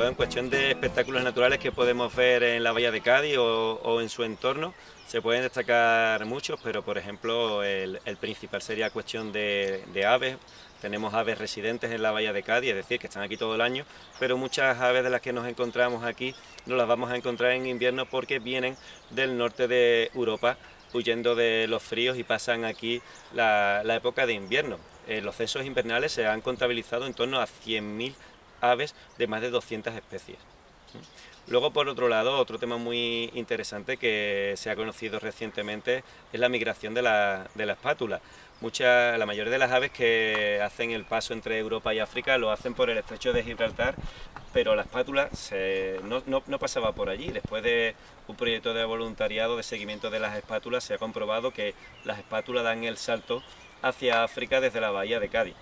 en cuestión de espectáculos naturales que podemos ver en la bahía de Cádiz o en su entorno, se pueden destacar muchos, pero por ejemplo el principal sería cuestión de aves. Tenemos aves residentes en la bahía de Cádiz, es decir, que están aquí todo el año, pero muchas aves de las que nos encontramos aquí no las vamos a encontrar en invierno porque vienen del norte de Europa huyendo de los fríos y pasan aquí la época de invierno. En los censos invernales se han contabilizado en torno a 100.000 aves de más de 200 especies. Luego, por otro lado, otro tema muy interesante que se ha conocido recientemente es la migración de la espátula. La mayoría de las aves que hacen el paso entre Europa y África lo hacen por el estrecho de Gibraltar, pero la espátula no pasaba por allí. Después de un proyecto de voluntariado de seguimiento de las espátulas, se ha comprobado que las espátulas dan el salto hacia África desde la bahía de Cádiz.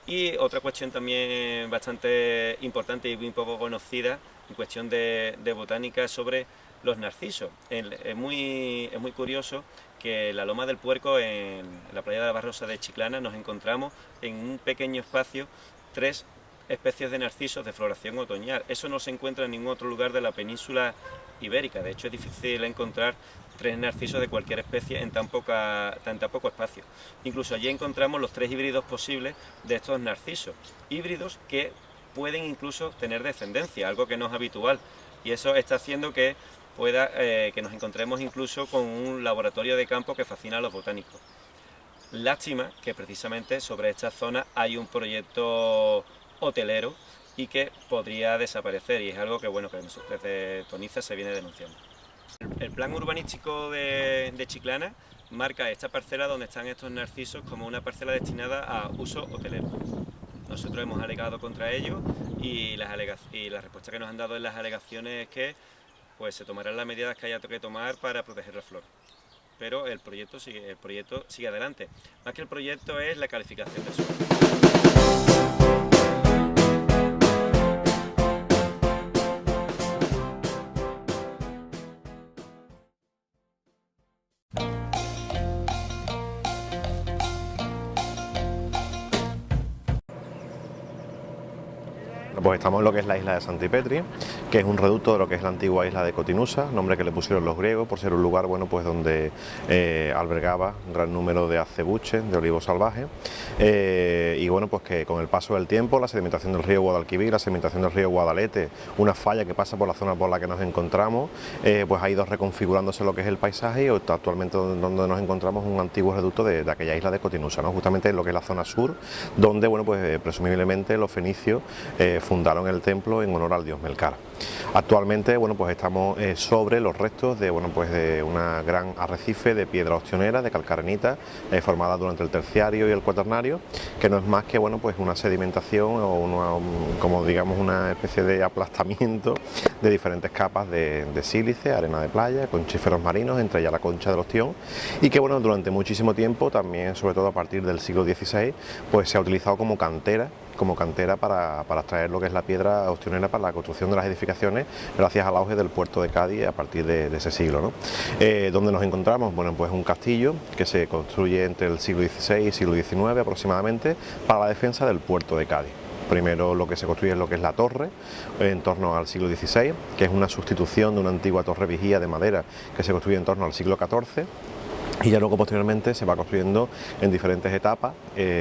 Y otra cuestión también bastante importante y muy poco conocida, en cuestión de botánica, sobre los narcisos. Es muy curioso que en la Loma del Puerco, en la playa de la Barrosa de Chiclana, nos encontramos en un pequeño espacio 3 especies de narcisos de floración otoñal. Eso no se encuentra en ningún otro lugar de la península ibérica. De hecho, es difícil encontrar 3 narcisos de cualquier especie en tan poco espacio. Incluso allí encontramos los 3 híbridos posibles de estos narcisos. Híbridos que pueden incluso tener descendencia, algo que no es habitual. Y eso está haciendo que que nos encontremos incluso con un laboratorio de campo que fascina a los botánicos. Lástima que precisamente sobre esta zona hay un proyecto hotelero y que podría desaparecer, y es algo que, bueno, que desde Toniza se viene denunciando. El plan urbanístico de Chiclana marca esta parcela donde están estos narcisos como una parcela destinada a uso hotelero. Nosotros hemos alegado contra ello y la respuesta que nos han dado en las alegaciones es que pues se tomarán las medidas que haya que tomar para proteger la flora. Pero el proyecto sigue adelante. Más que el proyecto es la calificación del suelo. Pues estamos en lo que es la isla de Santipetri, que es un reducto de lo que es la antigua isla de Cotinusa, nombre que le pusieron los griegos por ser un lugar, bueno, pues donde albergaba un gran número de acebuches, de olivos salvajes, y bueno, pues que con el paso del tiempo, la sedimentación del río Guadalquivir, la sedimentación del río Guadalete, una falla que pasa por la zona por la que nos encontramos, pues ha ido reconfigurándose lo que es el paisaje, y actualmente donde nos encontramos un antiguo reducto de aquella isla de Cotinusa, ¿no? Justamente en lo que es la zona sur, donde, bueno, pues presumiblemente los fenicios fundaron el templo en honor al dios Melcar. Actualmente, bueno, pues estamos sobre los restos de, bueno, pues de una gran arrecife de piedra ostionera, de calcarenita, formada durante el terciario y el cuaternario, que no es más que, bueno, pues una sedimentación o como digamos una especie de aplastamiento de diferentes capas de sílice, arena de playa, conchíferos marinos, entre ellas la concha del ostión, y que, bueno, durante muchísimo tiempo, también sobre todo a partir del siglo XVI, pues se ha utilizado como cantera para extraer lo que es la piedra ostionera para la construcción de las edificaciones, gracias al auge del puerto de Cádiz a partir de ese siglo, ¿no? ¿Dónde nos encontramos? Bueno, pues un castillo que se construye entre el siglo XVI y siglo XIX aproximadamente para la defensa del puerto de Cádiz. Primero lo que se construye es lo que es la torre, en torno al siglo XVI, que es una sustitución de una antigua torre vigía de madera que se construye en torno al siglo XIV. Y ya luego posteriormente se va construyendo en diferentes etapas,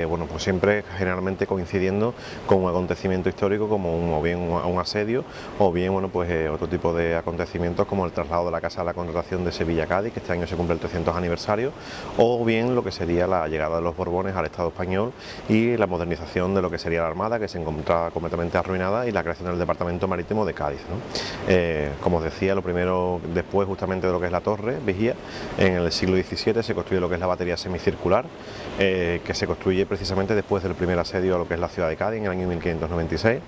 bueno, pues siempre generalmente coincidiendo con un acontecimiento histórico como o bien un asedio o bien, bueno, pues otro tipo de acontecimientos como el traslado de la Casa de la Contratación de Sevilla a Cádiz, que este año se cumple el 300 aniversario, o bien lo que sería la llegada de los Borbones al Estado español y la modernización de lo que sería la Armada, que se encontraba completamente arruinada, y la creación del Departamento Marítimo de Cádiz, ¿no? Como os decía, lo primero, después justamente de lo que es la torre vigía, en el siglo XVII se construye lo que es la batería semicircular, que se construye precisamente después del primer asedio a lo que es la ciudad de Cádiz en el año 1596,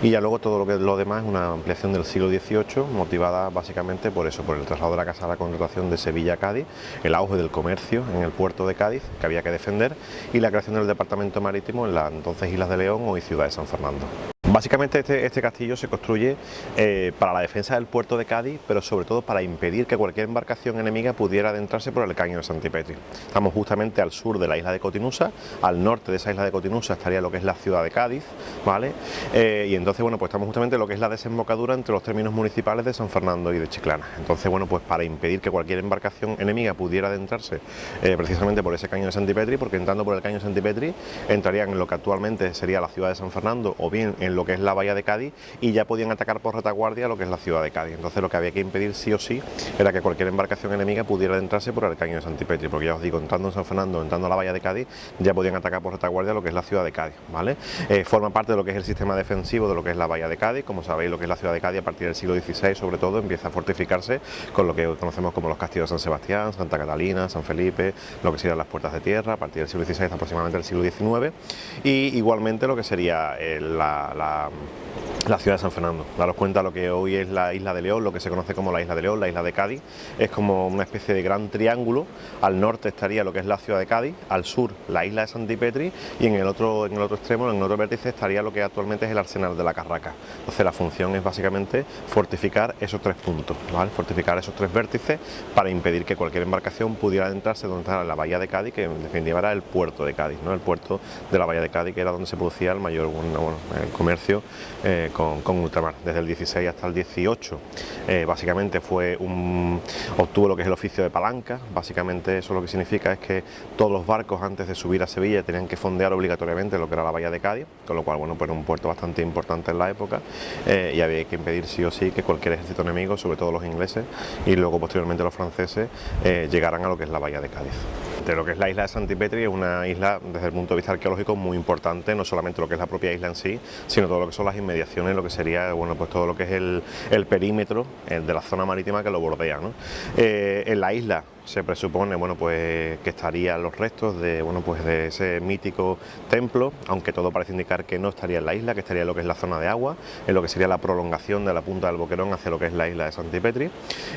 y ya luego todo lo demás es una ampliación del siglo XVIII, motivada básicamente por eso, por el traslado de la Casa de la Contratación de Sevilla a Cádiz, el auge del comercio en el puerto de Cádiz, que había que defender, y la creación del Departamento Marítimo en las entonces Islas de León, hoy ciudad de San Fernando. Básicamente este castillo se construye para la defensa del puerto de Cádiz, pero sobre todo para impedir que cualquier embarcación enemiga pudiera adentrarse por el caño de Santipetri. Estamos justamente al sur de la isla de Cotinusa, al norte de esa isla de Cotinusa estaría lo que es la ciudad de Cádiz, ¿vale? Y entonces, bueno, pues estamos justamente en lo que es la desembocadura entre los términos municipales de San Fernando y de Chiclana. Entonces, bueno, pues para impedir que cualquier embarcación enemiga pudiera adentrarse precisamente por ese caño de Santipetri, porque entrando por el caño de Santipetri entrarían en lo que actualmente sería la ciudad de San Fernando o bien en lo que es la bahía de Cádiz y ya podían atacar por retaguardia lo que es la ciudad de Cádiz. Entonces lo que había que impedir sí o sí era que cualquier embarcación enemiga pudiera adentrarse por el caño de Santipetri, porque ya os digo, entrando en San Fernando, entrando a la bahía de Cádiz, ya podían atacar por retaguardia lo que es la ciudad de Cádiz, ¿vale? Forma parte de lo que es el sistema defensivo de lo que es la bahía de Cádiz. Como sabéis, lo que es la ciudad de Cádiz a partir del siglo XVI sobre todo empieza a fortificarse con lo que conocemos como los castillos de San Sebastián, Santa Catalina, San Felipe, lo que serían las puertas de tierra a partir del siglo XVI hasta aproximadamente el siglo XIX, y igualmente lo que sería la ciudad de San Fernando. Daros cuenta, lo que hoy es la isla de León, lo que se conoce como la isla de León, la isla de Cádiz, es como una especie de gran triángulo. Al norte estaría lo que es la ciudad de Cádiz, al sur la isla de Santipetri y en el otro extremo, en el otro vértice, estaría lo que actualmente es el arsenal de la Carraca. Entonces la función es básicamente fortificar esos tres puntos, ¿vale? Fortificar esos tres vértices para impedir que cualquier embarcación pudiera adentrarse donde está la bahía de Cádiz, que en definitiva era el puerto de Cádiz, ¿no? El puerto de la bahía de Cádiz, que era donde se producía el mayor el comercio con ultramar, desde el 16 hasta el 18. Básicamente obtuvo lo que es el oficio de palanca. Básicamente eso lo que significa es que todos los barcos antes de subir a Sevilla tenían que fondear obligatoriamente lo que era la bahía de Cádiz, con lo cual, bueno, pues era un puerto bastante importante en la época, y había que impedir sí o sí que cualquier ejército enemigo, sobre todo los ingleses y luego posteriormente los franceses, llegaran a lo que es la bahía de Cádiz. De lo que es la isla de Santipetri es una isla desde el punto de vista arqueológico muy importante, no solamente lo que es la propia isla en sí, sino todo lo que son las inmediaciones, lo que sería, bueno, pues todo lo que es el perímetro de la zona marítima que lo bordea, ¿no? En la isla se presupone, bueno, pues que estarían los restos de, bueno, pues de ese mítico templo, aunque todo parece indicar que no estaría en la isla, que estaría en lo que es la zona de agua, en lo que sería la prolongación de la punta del Boquerón hacia lo que es la isla de Santipetri.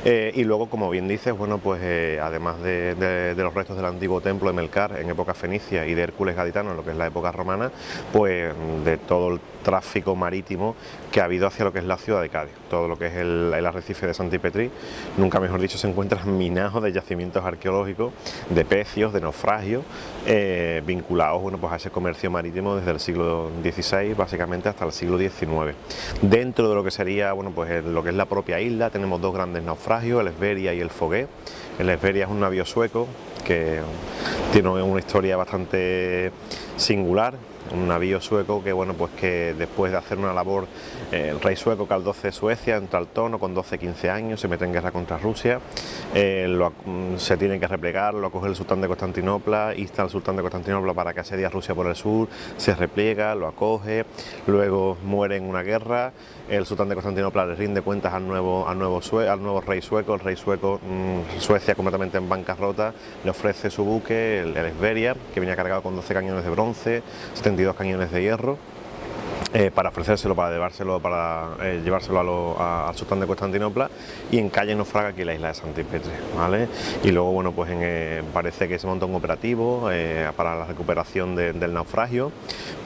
Y luego, como bien dices, bueno, pues además de los restos del antiguo templo de Melcar en época fenicia y de Hércules gaditano en lo que es la época romana, pues de todo el tráfico marítimo que ha habido hacia lo que es la ciudad de Cádiz. Todo lo que es el arrecife de Santipetri, nunca mejor dicho, se encuentra minado de yacimientos arqueológicos, de pecios, de naufragios, vinculados, bueno, pues a ese comercio marítimo desde el siglo XVI básicamente hasta el siglo XIX. Dentro de lo que sería, bueno, pues lo que es la propia isla, tenemos dos grandes naufragios, el Esberia y el Fogué. El Esberia es un navío sueco que tiene una historia bastante singular. Un navío sueco que, bueno, pues que después de hacer una labor, el rey sueco Carl XII de Suecia entra al trono con 12-15 años, se mete en guerra contra Rusia, se tiene que replegar, lo acoge el sultán de Constantinopla, insta al sultán de Constantinopla para que asedie a Rusia por el sur, se repliega, lo acoge, luego muere en una guerra, el sultán de Constantinopla le rinde cuentas al nuevo rey sueco, el rey sueco, Suecia completamente en bancarrota, le ofrece su buque, el Esberia, que venía cargado con 12 cañones de bronce, 72 cañones de hierro, para ofrecérselo, para llevárselo al sultán de Constantinopla, y encalla y naufraga aquí la isla de Santipetri, ¿vale? Y luego, bueno, pues parece que se monta un operativo para la recuperación del naufragio,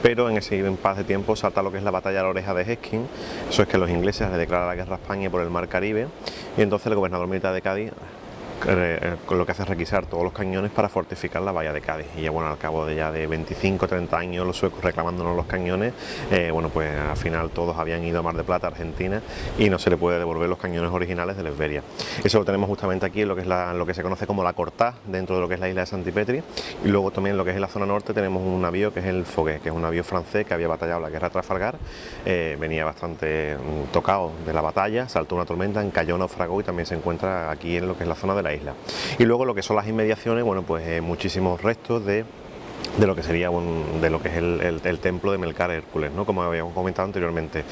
pero en ese impasse de tiempo salta lo que es la batalla de la Oreja de Hesquin. Eso es que los ingleses le declaran la guerra a España por el mar Caribe, y entonces el gobernador militar de Cádiz lo que hace es requisar todos los cañones para fortificar la bahía de Cádiz. Y ya, bueno, al cabo de 25-30 años los suecos reclamándonos los cañones, bueno, pues al final todos habían ido a Mar de Plata, Argentina, y no se le puede devolver los cañones originales de la Esberia. Eso lo tenemos justamente aquí en lo que es lo que se conoce como la Cortá, dentro de lo que es la isla de Santipetri. Y luego también en lo que es la zona norte tenemos un navío que es el Fogué, que es un navío francés que había batallado la guerra de Trafalgar, venía bastante tocado de la batalla, saltó una tormenta, encalló, naufragó, y también se encuentra aquí en lo que es la zona de la isla. Y luego lo que son las inmediaciones, bueno, pues muchísimos restos de lo que sería de lo que es el templo de Melcar Hércules, ¿no? Como habíamos comentado anteriormente.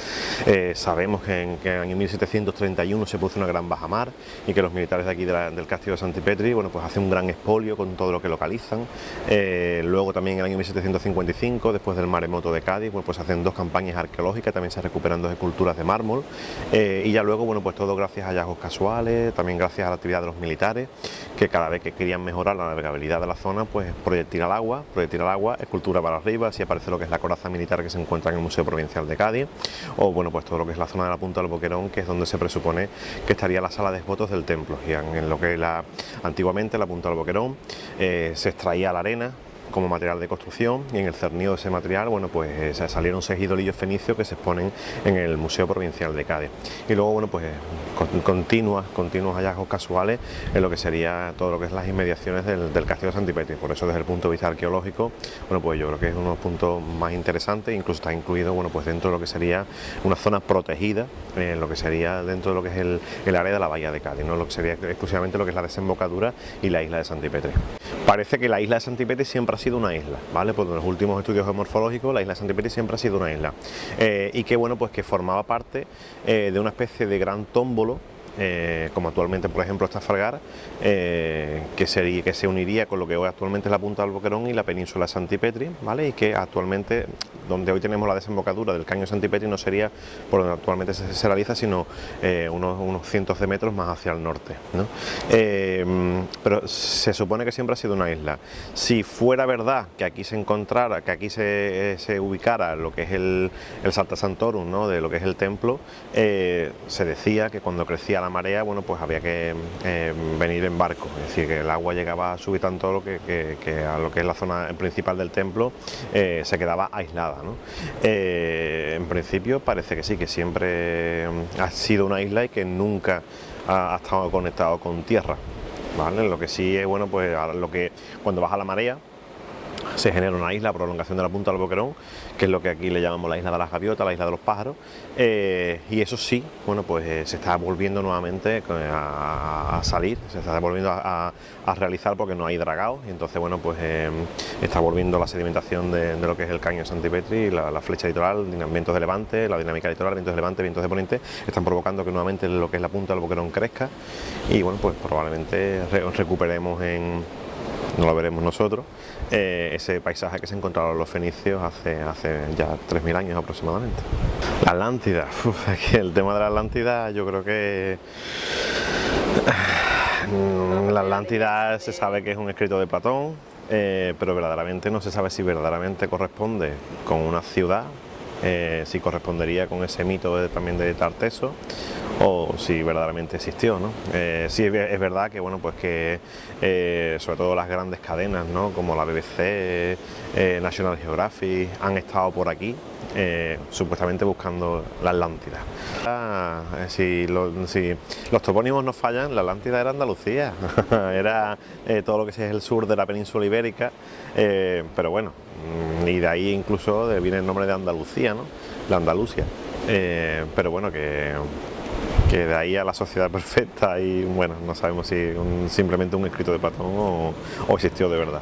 Sabemos que en el año 1731 se produce una gran bajamar y que los militares de aquí del castillo de Santipetri, bueno, pues hacen un gran expolio con todo lo que localizan. Luego también en el año 1755, después del maremoto de Cádiz, bueno, pues hacen dos campañas arqueológicas, también se recuperan dos esculturas de mármol, y ya luego, bueno, pues todo gracias a hallazgos casuales, también gracias a la actividad de los militares, que cada vez que querían mejorar la navegabilidad de la zona, pues proyectil al agua, puede tirar agua, escultura para arriba, así aparece lo que es la coraza militar que se encuentra en el Museo Provincial de Cádiz, o bueno, pues todo lo que es la zona de la Punta del Boquerón, que es donde se presupone que estaría la sala de exvotos del templo. Y en lo que es antiguamente la Punta del Boquerón se extraía la arena como material de construcción, y en el cernido de ese material, bueno, pues salieron 6 idolillos fenicios que se exponen en el Museo Provincial de Cádiz. Y luego, bueno, pues continuos hallazgos casuales en lo que sería todo lo que es las inmediaciones del Castillo de Santipetri. Por eso, desde el punto de vista arqueológico, bueno, pues yo creo que es uno de los puntos más interesantes, incluso está incluido, bueno, pues dentro de lo que sería una zona protegida, lo que sería dentro de lo que es el área de la Bahía de Cádiz, ¿no? Lo que sería exclusivamente lo que es la desembocadura y la isla de Santipetri. Parece que la isla de Santipetri siempre ha sido una isla, ¿vale? Pues en los últimos estudios geomorfológicos la isla de Santipetri siempre ha sido una isla, y que bueno, pues que formaba parte de una especie de gran tómbolo, como actualmente por ejemplo está Falgar, que se uniría con lo que hoy actualmente es la Punta del Boquerón y la península de Santipetri, ¿vale? Y que actualmente, donde hoy tenemos la desembocadura del caño de Santipetri, no sería por donde actualmente se realiza, sino unos cientos de metros más hacia el norte, ¿no? Pero se supone que siempre ha sido una isla. Si fuera verdad que aquí se encontrara, que aquí se ubicara lo que es el Salta Santorum, ¿no? De lo que es el templo, se decía que cuando crecía la marea, bueno, pues había que venir en barco, es decir, que el agua llegaba a subir tanto que a lo que es la zona principal del templo se quedaba aislada, ¿no? En principio parece que sí, que siempre ha sido una isla y que nunca ha estado conectado con tierra, ¿vale? Lo que sí es, bueno, pues cuando baja la marea se genera una isla, prolongación de la Punta del Boquerón, que es lo que aquí le llamamos la isla de las gaviotas, la isla de los pájaros, y eso sí, bueno, pues se está volviendo nuevamente a salir, se está volviendo a realizar, porque no hay dragados, y entonces, bueno, pues está volviendo la sedimentación de lo que es el caño de Santipetri, la flecha litoral, vientos de levante, la dinámica litoral, vientos de levante, vientos de poniente, están provocando que nuevamente lo que es la Punta del Boquerón crezca, y bueno, pues probablemente recuperemos no lo veremos nosotros, ese paisaje que se encontraron los fenicios hace ya 3000 años aproximadamente. La Atlántida, es que el tema de la Atlántida, yo creo que la Atlántida se sabe que es un escrito de Platón, pero verdaderamente no se sabe si verdaderamente corresponde con una ciudad, si correspondería con ese mito también de Tarteso, o si verdaderamente existió, ¿no? Sí es verdad que, bueno, pues que sobre todo las grandes cadenas, ¿no? Como la BBC, National Geographic, han estado por aquí supuestamente buscando la Atlántida. Si los topónimos no fallan, la Atlántida era Andalucía, era todo lo que es el sur de la península ibérica, pero bueno, y de ahí incluso viene el nombre de Andalucía, ¿no? La Andalucía, pero bueno, que de ahí a la sociedad perfecta, y bueno, no sabemos si simplemente un escrito de Platón o existió de verdad.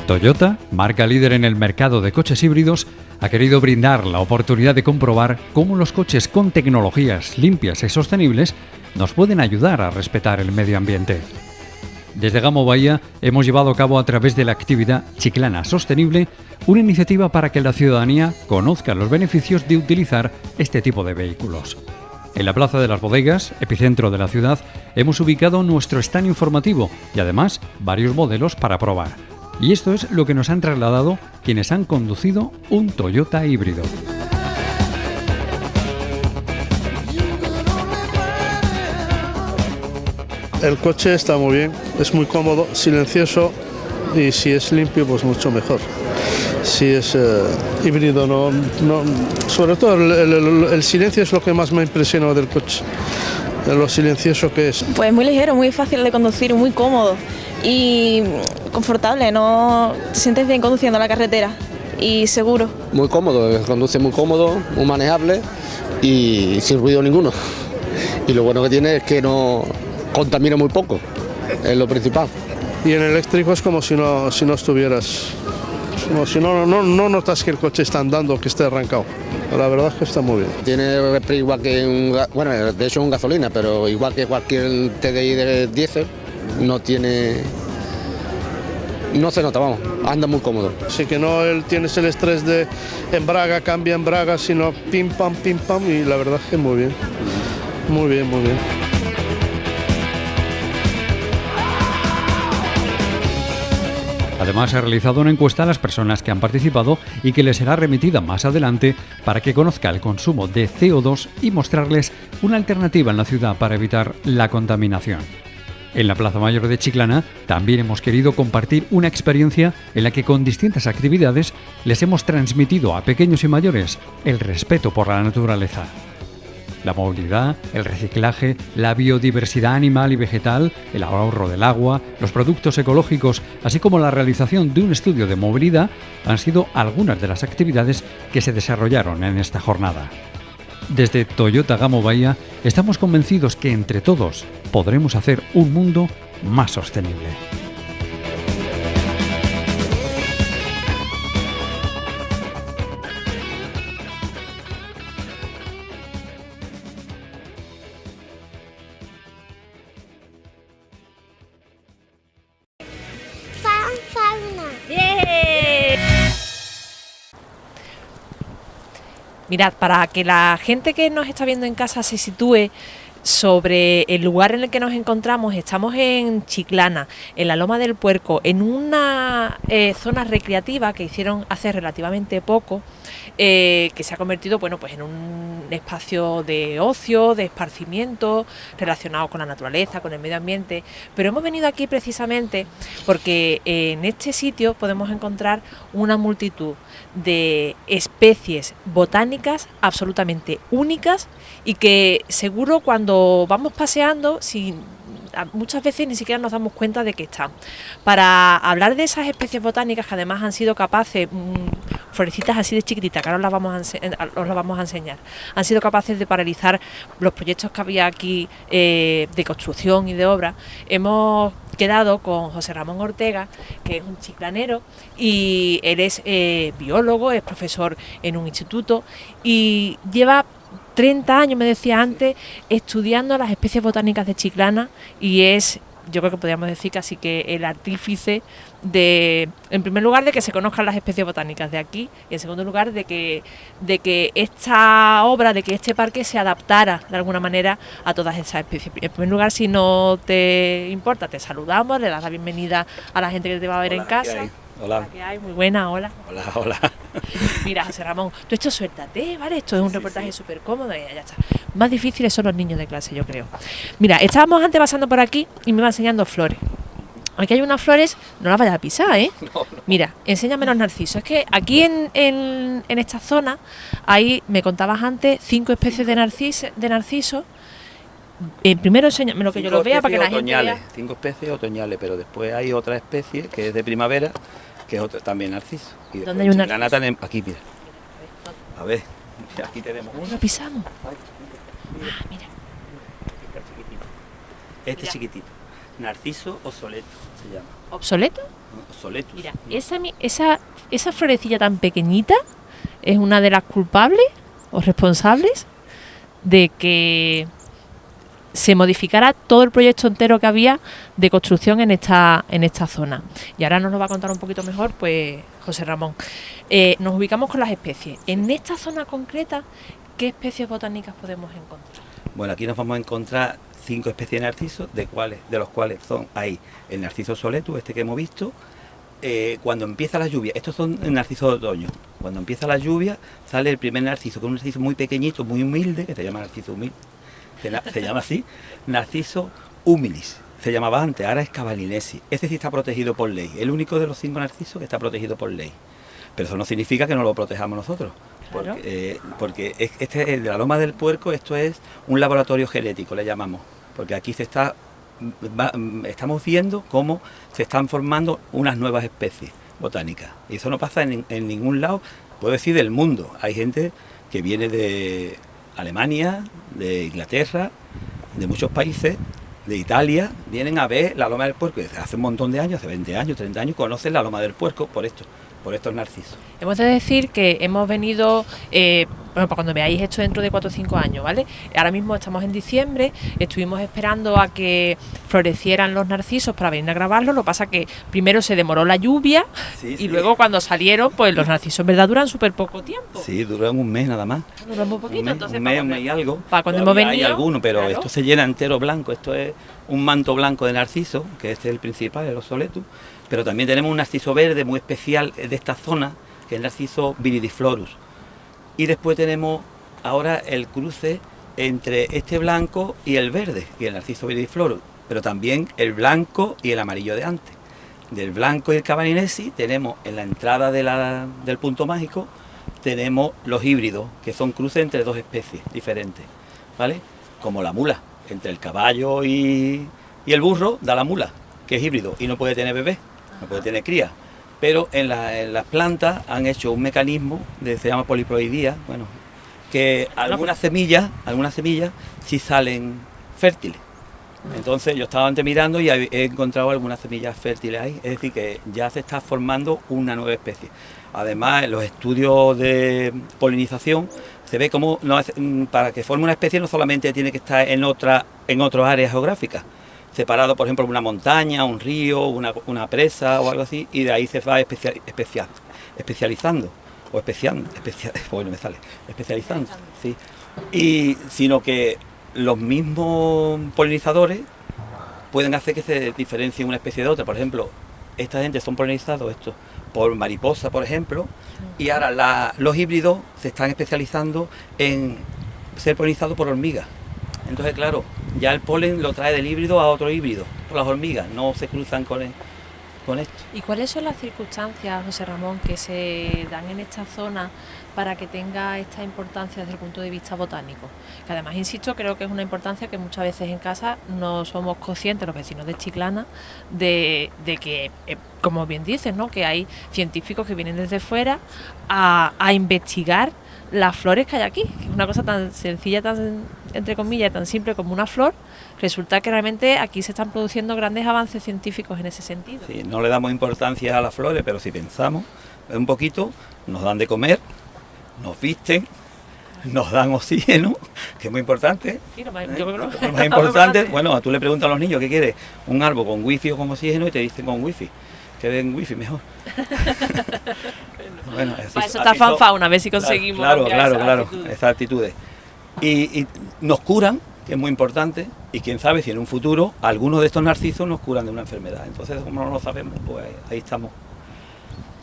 Toyota, marca líder en el mercado de coches híbridos, ha querido brindar la oportunidad de comprobar cómo los coches con tecnologías limpias y sostenibles nos pueden ayudar a respetar el medio ambiente. Desde Gamo Bahía hemos llevado a cabo, a través de la actividad Chiclana Sostenible, una iniciativa para que la ciudadanía conozca los beneficios de utilizar este tipo de vehículos. En la Plaza de las Bodegas, epicentro de la ciudad, hemos ubicado nuestro stand informativo y además varios modelos para probar. Y esto es lo que nos han trasladado quienes han conducido un Toyota híbrido. El coche está muy bien, es muy cómodo, silencioso, y si es limpio, pues mucho mejor. Si es híbrido, no, sobre todo el silencio es lo que más me impresionó del coche, lo silencioso que es. Pues muy ligero, muy fácil de conducir, muy cómodo y confortable, no te sientes bien conduciendo la carretera y seguro. Muy cómodo, conduce muy cómodo, muy manejable y sin ruido ninguno. Y lo bueno que tiene es que no contamina muy poco, es lo principal. Y en eléctrico es como si no estuvieras, como si no notas que el coche está andando, que esté arrancado. la verdad es que está muy bien. Tiene repri igual que bueno, de hecho es un gasolina, pero igual que cualquier TDI de diésel, no se nota, vamos, anda muy cómodo. Así que no tienes el estrés de embraga, cambia embraga, sino pim pam, y la verdad es que muy bien. Muy bien, muy bien. Además, se ha realizado una encuesta a las personas que han participado y que les será remitida más adelante para que conozca el consumo de CO2 y mostrarles una alternativa en la ciudad para evitar la contaminación. En la Plaza Mayor de Chiclana también hemos querido compartir una experiencia en la que con distintas actividades les hemos transmitido a pequeños y mayores el respeto por la naturaleza. La movilidad, el reciclaje, la biodiversidad animal y vegetal, el ahorro del agua, los productos ecológicos, así como la realización de un estudio de movilidad han sido algunas de las actividades que se desarrollaron en esta jornada. Desde Toyota Gamo Bahía estamos convencidos que entre todos podremos hacer un mundo más sostenible. Mirad, para que la gente que nos está viendo en casa se sitúe sobre el lugar en el que nos encontramos, estamos en Chiclana, en la Loma del Puerco, en una zona recreativa que hicieron hace relativamente poco, que se ha convertido, bueno, pues en un espacio de ocio, de esparcimiento, relacionado con la naturaleza, con el medio ambiente. Pero hemos venido aquí precisamente porque en este sitio podemos encontrar una multitud de especies botánicas absolutamente únicas y que seguro cuando vamos paseando, muchas veces ni siquiera nos damos cuenta de que están. Para hablar de esas especies botánicas que además han sido capaces, florecitas así de chiquititas, que ahora os las vamos a enseñar, han sido capaces de paralizar los proyectos que había aquí de construcción y de obra, hemos quedado con José Ramón Ortega, que es un chiclanero, y él es biólogo, es profesor en un instituto y lleva 30 años, me decía antes, estudiando las especies botánicas de Chiclana y es, yo creo que podríamos decir casi que el artífice de, en primer lugar, de que se conozcan las especies botánicas de aquí y en segundo lugar de que esta obra, de que este parque se adaptara de alguna manera a todas esas especies. En primer lugar, si no te importa, te saludamos, le das la bienvenida a la gente que te va a ver en casa. Hola. ¿Qué hay? Muy buena, hola. Hola. Mira, José Ramón, tú esto suéltate, ¿vale? Esto es un reportaje súper cómodo y ya está. Más difíciles son los niños de clase, yo creo. Mira, estábamos antes pasando por aquí y me iba enseñando flores. Aquí hay unas flores, no las vayas a pisar, ¿eh? No. Mira, enséñame los narcisos. Es que aquí en esta zona hay, me contabas antes, 5 especies de narcisos. Primero enséñame lo que yo lo vea para que la gente vea. 5 especies otoñales, pero después hay otra especie que es de primavera, que es otra, también narciso. Y ¿dónde hay un narciso? Aquí, mira. A ver, aquí tenemos uno. ¿Lo pisamos? Mira. Mira. Este chiquitito. Narciso obsoleto se llama. ¿Obsoleto? Obsoleto. Mira, esa florecilla tan pequeñita es una de las culpables o responsables de que se modificara todo el proyecto entero que había de construcción en esta zona. Y ahora nos lo va a contar un poquito mejor pues José Ramón. Nos ubicamos con las especies. En esta zona concreta, ¿qué especies botánicas podemos encontrar? Bueno, aquí nos vamos a encontrar 5 especies de narcisos, de los cuales hay el narciso soletus, este que hemos visto. Cuando empieza la lluvia, estos son narcisos de otoño. Cuando empieza la lluvia sale el primer narciso, que es un narciso muy pequeñito, muy humilde, que se llama narciso humilde. Se llama así, Narciso humilis, se llamaba antes, ahora es Cavalinensis. Este sí está protegido por ley, el único de los 5 narcisos que está protegido por ley. Pero eso no significa que no lo protejamos nosotros, claro. porque este de la Loma del Puerco, esto es un laboratorio genético, le llamamos, porque aquí estamos viendo cómo se están formando unas nuevas especies botánicas. Y eso no pasa en ningún lado, puedo decir, del mundo. Hay gente que viene de Alemania, de Inglaterra, de muchos países, de Italia, vienen a ver la Loma del Puerco. Desde hace un montón de años, hace 20 años, 30 años, conocen la Loma del Puerco por estos narcisos. Hemos de decir que hemos venido Bueno, para cuando veáis esto dentro de 4 o 5 años, ¿vale? Ahora mismo estamos en diciembre, estuvimos esperando a que florecieran los narcisos para venir a grabarlo. Lo que pasa que primero se demoró la lluvia y luego cuando salieron, pues los narcisos en verdad duran súper poco tiempo. Sí, duran un mes nada más. Duran muy poquito, entonces un mes y algo. Para cuando hemos venido, hay alguno, pero claro, esto se llena entero blanco. Esto es un manto blanco de narciso, que este es el principal, el Osoletus. Pero también tenemos un narciso verde muy especial de esta zona, que es el narciso viridiflorus. Y después tenemos ahora el cruce entre este blanco y el verde, y el narciso viridiflorus, pero también el blanco y el amarillo de antes. Del blanco y el cabaninesi tenemos en la entrada del punto mágico, tenemos los híbridos, que son cruces entre dos especies diferentes, ¿vale? Como la mula, entre el caballo y el burro da la mula, que es híbrido y no puede tener bebé, no puede tener cría. Pero en las plantas han hecho un mecanismo, se llama poliploidía, bueno, que algunas semillas sí salen fértiles. Entonces yo estaba antes mirando y he encontrado algunas semillas fértiles ahí, es decir que ya se está formando una nueva especie. Además, en los estudios de polinización se ve cómo para que forme una especie no solamente tiene que estar en otras áreas geográficas, separado, por ejemplo, una montaña, un río, una presa o algo así, y de ahí se va especializando, especializando, sí. Sino que los mismos polinizadores pueden hacer que se diferencie una especie de otra. Por ejemplo, esta gente son polinizados por mariposa, por ejemplo, y ahora los híbridos se están especializando en ser polinizados por hormigas. Entonces, claro, ya el polen lo trae del híbrido a otro híbrido, por las hormigas, no se cruzan con esto. ¿Y cuáles son las circunstancias, José Ramón, que se dan en esta zona para que tenga esta importancia desde el punto de vista botánico? Que además, insisto, creo que es una importancia que muchas veces en casa no somos conscientes, los vecinos de Chiclana, de que, como bien dices, ¿no?, que hay científicos que vienen desde fuera a investigar las flores que hay aquí, que es una cosa tan sencilla, tan entre comillas, tan simple como una flor. Resulta que realmente aquí se están produciendo grandes avances científicos en ese sentido. Sí, no le damos importancia a las flores, pero si pensamos un poquito, nos dan de comer, nos visten, nos dan oxígeno, que es muy importante. Sí, lo más importante, bueno, tú le preguntas a los niños qué quieres, un árbol con wifi o con oxígeno, y te dicen con wifi, que den wifi mejor. Bueno, para eso está Fanfauna, a ver si conseguimos. Claro, esas actitudes. Y nos curan, que es muy importante, y quién sabe si en un futuro algunos de estos narcisos nos curan de una enfermedad. Entonces, como no lo sabemos, pues ahí estamos,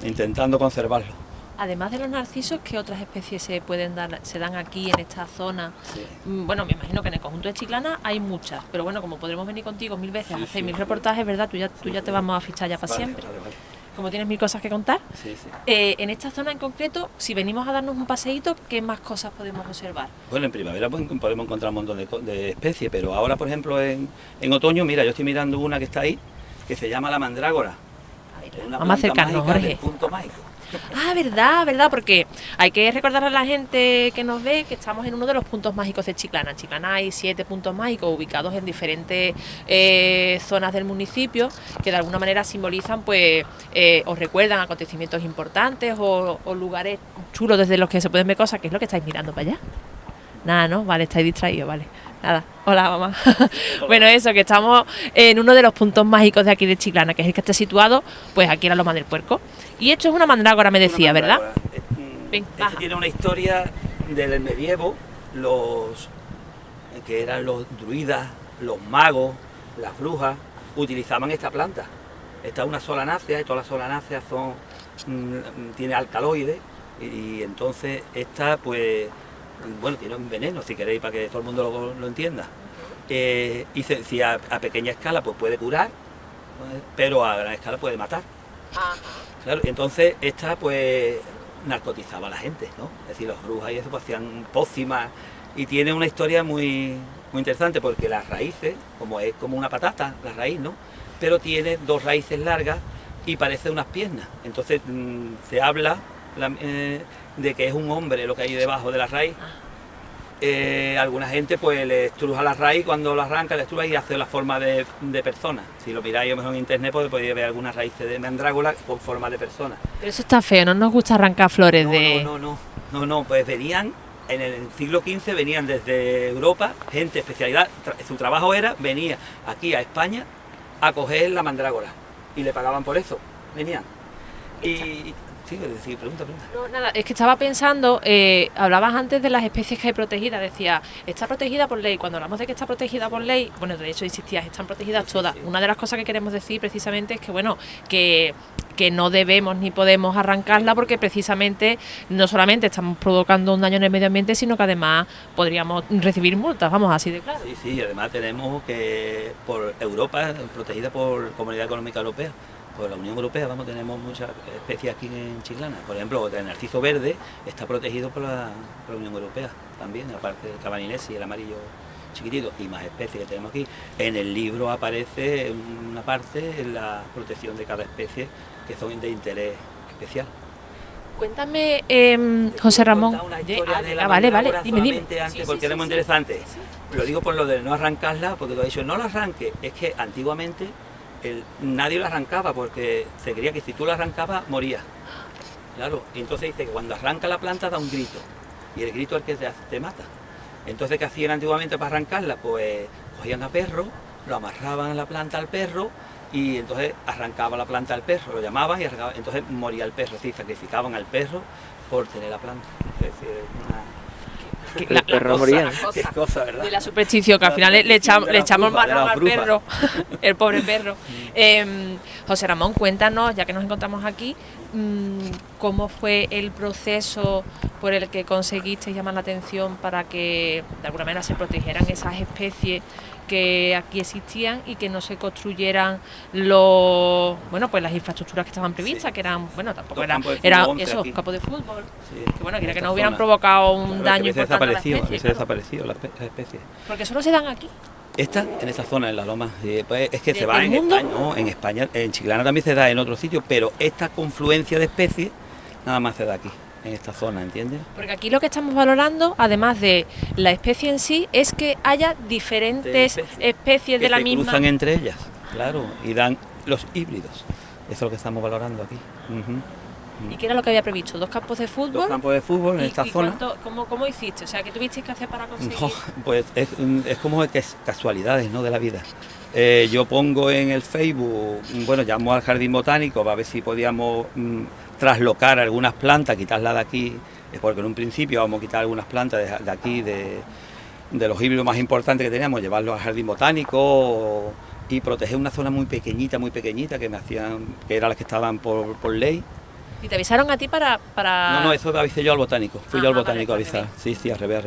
intentando conservarlo. Además de los narcisos, ¿qué otras especies se dan aquí en esta zona? Sí. Bueno, me imagino que en el conjunto de Chiclana hay muchas, pero bueno, como podremos venir contigo 1000 veces, hacer 1000 reportajes, ¿verdad? Tú ya te vamos a fichar ya para siempre. Vale. Como tienes 1000 cosas que contar. Sí. En esta zona en concreto, si venimos a darnos un paseíto, ¿qué más cosas podemos observar? Bueno, en primavera podemos encontrar un montón de especies, pero ahora, por ejemplo, en otoño, mira, yo estoy mirando una que está ahí, que se llama la mandrágora. Vamos a acercarnos, Jorge. Punto mágico. Ah, verdad, porque hay que recordar a la gente que nos ve que estamos en uno de los puntos mágicos de Chiclana. En Chiclana hay 7 puntos mágicos ubicados en diferentes zonas del municipio, que de alguna manera simbolizan, pues, os recuerdan acontecimientos importantes o lugares chulos desde los que se pueden ver cosas. ¿Qué es lo que estáis mirando para allá? Nada, ¿no? Vale, estáis distraídos, vale. Nada, hola mamá. Bueno, eso, que estamos en uno de los puntos mágicos de aquí de Chiclana, que es el que está situado, pues aquí en la Loma del Puerco. Y esto es una mandrágora, me decía, ¿verdad? Este tiene una historia del medievo, que eran los druidas, los magos, las brujas, utilizaban esta planta. Esta es una solanácea, y todas las solanáceas tiene alcaloides, y entonces esta, pues, bueno, tiene un veneno, si queréis, para que todo el mundo lo entienda. Y si a pequeña escala pues puede curar, pero a gran escala puede matar. Claro, entonces esta pues narcotizaba a la gente, ¿no? Es decir, los brujas y eso pues hacían pócimas, y tiene una historia muy interesante, porque las raíces, como es como una patata, la raíz, ¿no? Pero tiene 2 raíces largas y parece unas piernas. Entonces se habla de que es un hombre lo que hay debajo de la raíz. Alguna gente pues le estruja la raíz, cuando lo arranca le estruja y hace la forma de persona. Si lo miráis a lo mejor en internet pues podéis ver algunas raíces de mandrágora con forma de persona. Pero eso está feo, no nos gusta arrancar flores No, pues venían en el siglo XV venían desde Europa, gente, especialidad, su trabajo era, venía aquí a España a coger la mandrágora y le pagaban por eso, venían. Y sí, pregunta. No, nada, es que estaba pensando, hablabas antes de las especies que hay protegidas, decía, está protegida por ley. Cuando hablamos de que está protegida por ley, bueno, de hecho insistías, están protegidas todas. Una de las cosas que queremos decir precisamente es que, bueno, que no debemos ni podemos arrancarla porque precisamente no solamente estamos provocando un daño en el medio ambiente, sino que además podríamos recibir multas, vamos, así de claro. Sí, además tenemos que por Europa, protegida por Comunidad Económica Europea, por la Unión Europea, tenemos muchas especies aquí en Chiclana. Por ejemplo, el narciso verde está protegido por la Unión Europea también, aparte del cabaninense y el amarillo chiquitito, y más especies que tenemos aquí. En el libro aparece una parte en la protección de cada especie que son de interés especial. Cuéntame, José Ramón. Vale, dime. Antes, porque era muy interesante. Lo digo por lo de no arrancarla, porque tú has dicho, no la arranque. Es que antiguamente nadie la arrancaba porque se creía que si tú la arrancabas moría. Claro, y entonces dice que cuando arranca la planta da un grito, y el grito es el que te mata. Entonces, ¿qué hacían antiguamente para arrancarla? Pues cogían a perro, lo amarraban a la planta al perro, y entonces arrancaba la planta al perro, lo llamaban y arrancaba, entonces moría el perro, sí, sacrificaban al perro por tener la planta. Es decir, el perro moría. Qué cosa, ¿verdad? De la superstición, que al final le echamos mano al perro, el pobre perro. José Ramón, cuéntanos, ya que nos encontramos aquí, cómo fue el proceso por el que conseguiste llamar la atención para que de alguna manera se protegieran esas especies que aquí existían y que no se construyeran las infraestructuras que estaban previstas, que eran, tampoco eran esos campos de fútbol, que no hubieran provocado un daño importante a la especie. Se desaparecido la especie. Porque solo se dan aquí. En esta zona, en la loma, pues es que se va en mundo? España, no, en España, en Chiclana también se da en otros sitios, pero esta confluencia de especies nada más se da aquí, en esta zona, ¿entiendes? Porque aquí lo que estamos valorando, además de la especie en sí, es que haya diferentes especies de la misma. Que cruzan entre ellas, claro, y dan los híbridos. Eso es lo que estamos valorando aquí. ¿Y qué era lo que había previsto? ¿2 campos de fútbol? 2 campos de fútbol en esta zona. ¿Cómo hiciste? O sea, ¿qué tuvisteis que hacer para conseguir? No, pues es como que es casualidades, ¿no?, de la vida. Yo pongo en el Facebook, llamo al jardín botánico para ver si podíamos traslocar algunas plantas, quitarlas de aquí, porque en un principio vamos a quitar algunas plantas de aquí, de los híbridos más importantes que teníamos, llevarlos al jardín botánico y proteger una zona muy pequeñita que me hacían, que eran las que estaban por ley. ¿Y te avisaron a ti para...? No, eso lo avisé yo al botánico, fui yo al botánico a avisar, sí, al revés.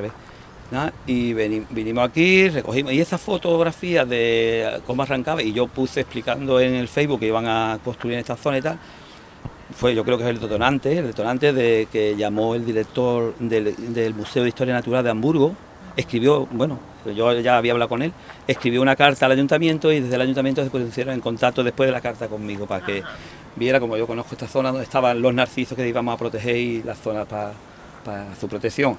Y vinimos aquí, recogimos, y esa fotografía de cómo arrancaba, y yo puse explicando en el Facebook que iban a construir en esta zona y tal, yo creo que es el detonante de que llamó el director del Museo de Historia Natural de Hamburgo, escribió, yo ya había hablado con él, escribió una carta al ayuntamiento y desde el ayuntamiento se pusieron en contacto después de la carta conmigo para que viera, como yo conozco esta zona donde estaban los narcisos que íbamos a proteger y la zona para su protección.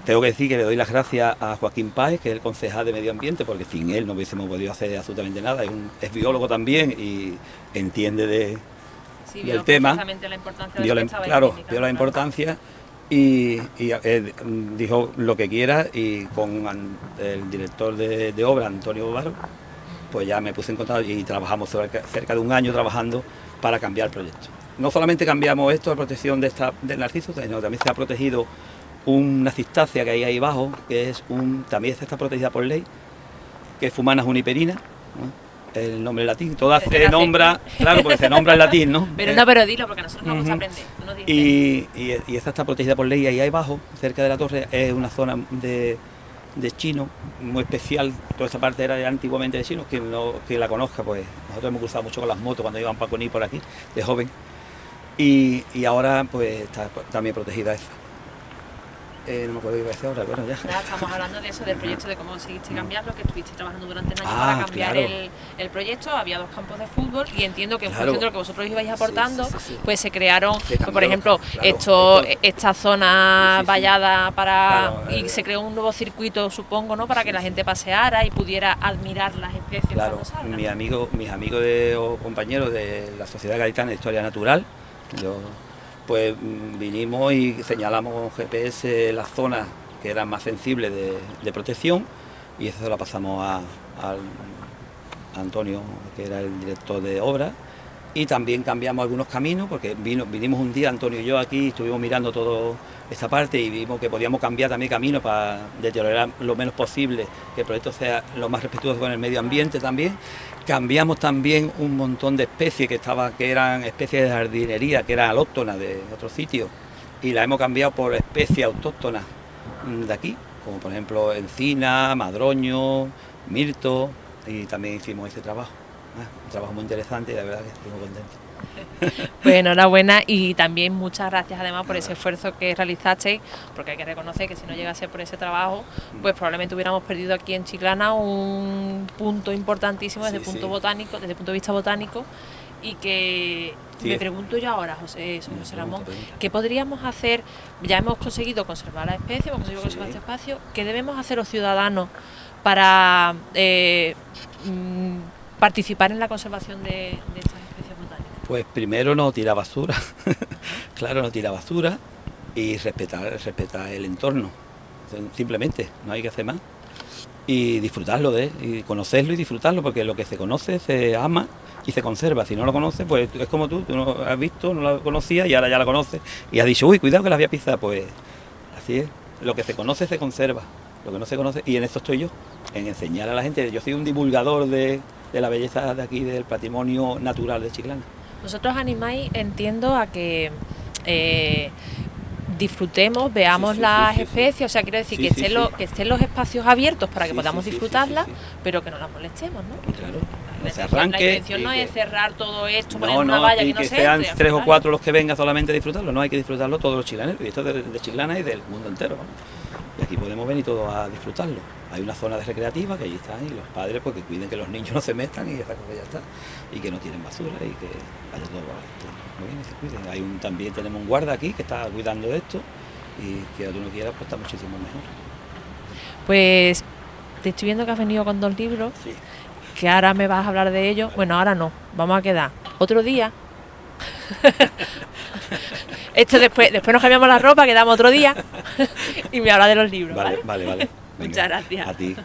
Tengo que decir que le doy las gracias a Joaquín Páez, que es el concejal de Medio Ambiente, porque sin él no hubiésemos podido hacer absolutamente nada. Es biólogo también y entiende del tema. Vio la importancia y dijo lo que quiera, y con el director de obra, Antonio Baro, pues ya me puse en contacto y trabajamos cerca de un año trabajando para cambiar el proyecto. No solamente cambiamos esto, la protección del narciso, sino también se ha protegido una cistacia que hay ahí abajo, que también está protegida por ley, que es Fumanas juniperina, ¿no? El nombre en latín, toda se nombra, claro, porque se nombra en latín, ¿no? Pero dilo, porque nosotros vamos a aprender. Y esta está protegida por ley, y ahí abajo, cerca de la torre, es una zona de chino muy especial. Toda esta parte era antiguamente de chinos, que la conozca, pues nosotros hemos cruzado mucho con las motos cuando iban para Conil por aquí, de joven, y ahora pues está también protegida esa. No me acuerdo qué iba a decir ahora, ya. Nada, estamos hablando de eso, del proyecto, de cómo conseguiste cambiarlo, que estuviste trabajando durante un año para cambiar el proyecto. Había 2 campos de fútbol y entiendo que en función de lo que vosotros ibais aportando, pues se crearon, por ejemplo, esta zona vallada y se creó un nuevo circuito, supongo, ¿no?, para que la gente paseara y pudiera admirar las especies. Claro, mis amigos o compañeros de la Sociedad Gaditana de Historia Natural, pues vinimos y señalamos con GPS las zonas que eran más sensibles de protección, y eso se lo pasamos a Antonio, que era el director de obra, y también cambiamos algunos caminos, porque vinimos un día Antonio y yo aquí, estuvimos mirando toda esta parte y vimos que podíamos cambiar también caminos para deteriorar lo menos posible, que el proyecto sea lo más respetuoso con el medio ambiente también. Cambiamos también un montón de especies que eran especies de jardinería, que eran alóctonas de otros sitios, y las hemos cambiado por especies autóctonas de aquí, como por ejemplo encina, madroño, mirto, y también hicimos ese trabajo. Un trabajo muy interesante y la verdad que estoy muy contento. Pues enhorabuena, y también muchas gracias además por ese esfuerzo que realizasteis, porque hay que reconocer que si no llegase por ese trabajo, pues probablemente hubiéramos perdido aquí en Chiclana un punto importantísimo desde el punto botánico, desde el punto de vista botánico, y que me pregunto yo ahora, José Ramón, ¿qué podríamos hacer? Ya hemos conseguido conservar la especie, hemos conseguido conservar este espacio, ¿qué debemos hacer los ciudadanos para participar en la conservación de estas especies botánicas? Pues primero no tirar basura, claro, no tirar basura, y respetar el entorno, simplemente, no hay que hacer más, y disfrutarlo y conocerlo y disfrutarlo, porque lo que se conoce se ama y se conserva. Si no lo conoces, pues es como tú no lo has visto, no lo conocías y ahora ya la conoces, y has dicho, uy, cuidado que la voy a pisar. Pues así es, lo que se conoce se conserva, lo que no se conoce, y en eso estoy yo, en enseñar a la gente. Yo soy un divulgador de la belleza de aquí, del patrimonio natural de Chiclana. Vosotros animáis, entiendo, a que disfrutemos, veamos las especies, o sea, quiero decir que estén los espacios abiertos para que podamos disfrutarlas, pero que no las molestemos, ¿no? Claro. La intención no es cerrar todo esto, poner una valla y que no se sean entre, 3 o 4 los que vengan solamente a disfrutarlo, no, hay que disfrutarlo todos los chilenos, y esto es de Chiclana y del mundo entero, ¿no? Y aquí podemos venir todos a disfrutarlo. Hay una zona de recreativa que allí están, y los padres pues que cuiden que los niños no se metan, y esa cosa ya está, y que no tienen basura, y que vaya todo muy bien, y se cuiden. También tenemos un guarda aquí que está cuidando de esto, y que tú no quieras, pues está muchísimo mejor. Pues te estoy viendo que has venido con 2 libros, que ahora me vas a hablar de ellos. Bueno, ahora no, vamos a quedar otro día. Esto después nos cambiamos la ropa, quedamos otro día y me habla de los libros. Vale. Muchas gracias. A ti.